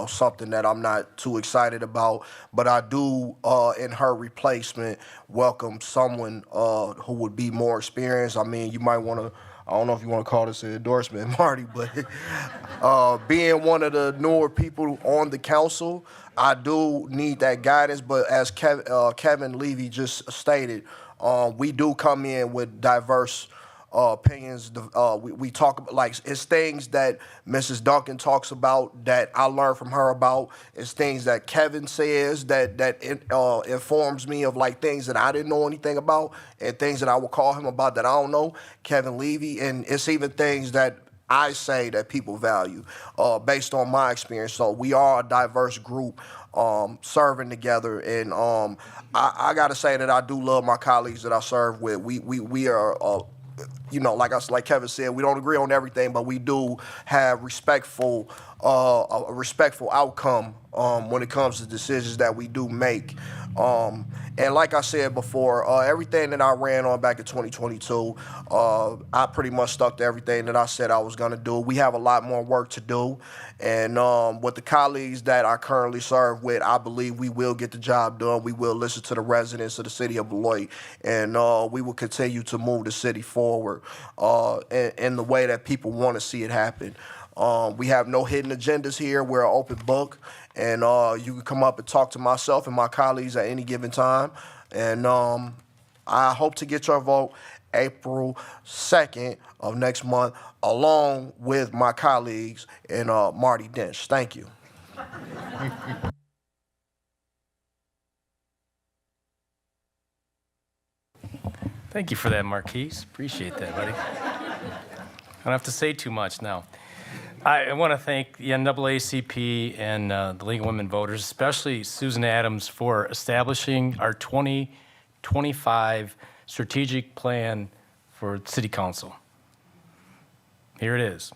something that I'm not too excited about, but I do, in her replacement, welcome someone who would be more experienced. I mean, you might want to, I don't know if you want to call this an endorsement, Marty, but being one of the newer people on the council, I do need that guidance. But as Kevin Levy just stated, we do come in with diverse opinions. We talk about, like, it's things that Mrs. Duncan talks about that I learned from her about. It's things that Kevin says that informs me of, like, things that I didn't know anything about, and things that I will call him about that I don't know, Kevin Levy. And it's even things that I say that people value based on my experience. So we are a diverse group serving together. And I got to say that I do love my colleagues that I serve with. We are like Kevin said, we don't agree on everything, but we do have a respectful outcome when it comes to decisions that we do make. And like I said before, everything that I ran on back in 2022, I pretty much stuck to everything that I said I was going to do. We have a lot more work to do. And with the colleagues that I currently serve with, I believe we will get the job done. We will listen to the residents of the city of Beloit, and we will continue to move the city forward in the way that people want to see it happen. We have no hidden agendas here. We're an open book, and you can come up and talk to myself and my colleagues at any given time. And I hope to get your vote April 2nd of next month, along with my colleagues and Marty Dench. Thank you. Thank you for that, Marquise. Appreciate that, buddy. I don't have to say too much now. I want to thank the NAACP and the League of Women Voters, especially Susan Adams, for establishing our 2025 strategic plan for City Council. Here it is.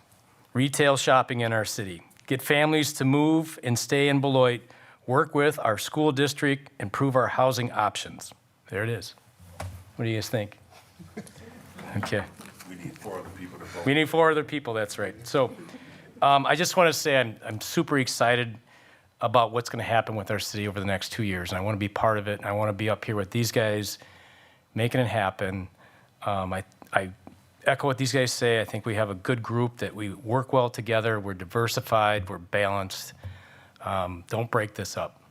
Retail shopping in our city. Get families to move and stay in Beloit, work with our school district, improve our housing options. There it is. What do you guys think? Okay. We need 4 other people to vote. We need 4 other people, that's right. So I just want to say I'm super excited about what's going to happen with our city over the next 2 years. And I want to be part of it. And I want to be up here with these guys, making it happen. I echo what these guys say. I think we have a good group that we work well together. We're diversified. We're balanced. Don't break this up.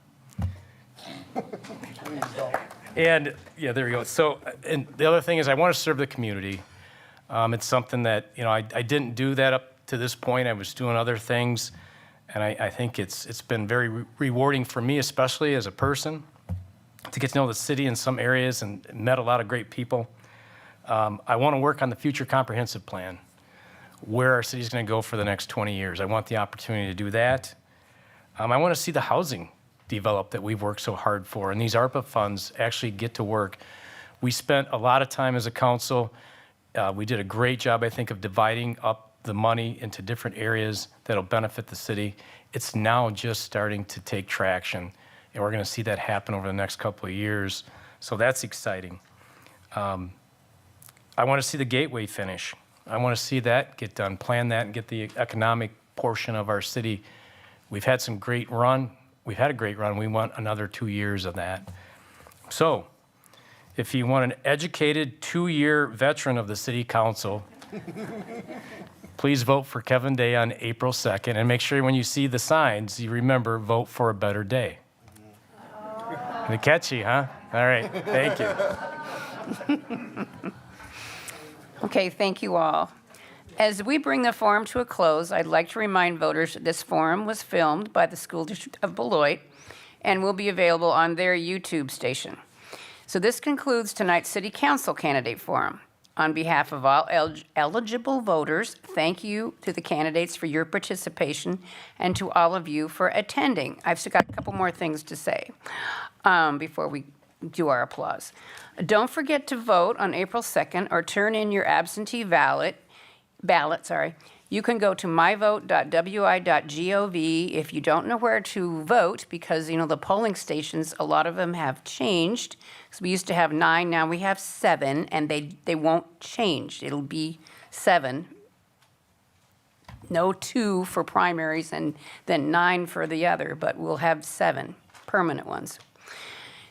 And yeah, there we go. So, and the other thing is I want to serve the community. It's something that, I didn't do that up to this point. I was doing other things. And I think it's been very rewarding for me, especially as a person, to get to know the city in some areas and met a lot of great people. I want to work on the future comprehensive plan, where our city is going to go for the next 20 years. I want the opportunity to do that. I want to see the housing develop that we've worked so hard for, and these ARPA funds actually get to work. We spent a lot of time as a council. We did a great job, I think, of dividing up the money into different areas that'll benefit the city. It's now just starting to take traction, and we're going to see that happen over the next couple of years. So that's exciting. I want to see the gateway finish. I want to see that get done, plan that, and get the economic portion of our city. We've had some great run. We've had a great run. We want another 2 years of that. So if you want an educated 2-year veteran of the city council, please vote for Kevin Day on April 2nd. And make sure when you see the signs, you remember, vote for a better day. Kind of catchy, huh? All right. Thank you. Okay, thank you all. As we bring the forum to a close, I'd like to remind voters that this forum was filmed by the School District of Beloit and will be available on their YouTube station. So this concludes tonight's City Council Candidate Forum. On behalf of all eligible voters, thank you to the candidates for your participation and to all of you for attending. I've still got a couple more things to say before we do our applause. Don't forget to vote on April 2nd or turn in your absentee ballot. You can go to myvote.wi.gov if you don't know where to vote, because the polling stations, a lot of them have changed. So we used to have 9, now we have 7, and they won't change. It'll be 7. No 2 for primaries and then 9 for the other, but we'll have 7 permanent ones.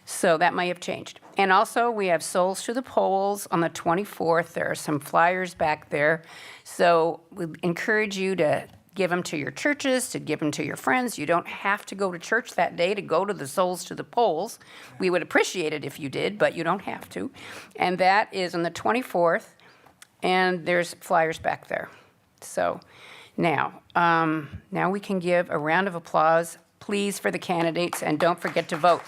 So that may have changed. And also, we have Souls to the Polls on the 24th. There are some flyers back there. So we encourage you to give them to your churches, to give them to your friends. You don't have to go to church that day to go to the Souls to the Polls. We would appreciate it if you did, but you don't have to. And that is on the 24th, and there's flyers back there. So now we can give a round of applause, please, for the candidates, and don't forget to vote.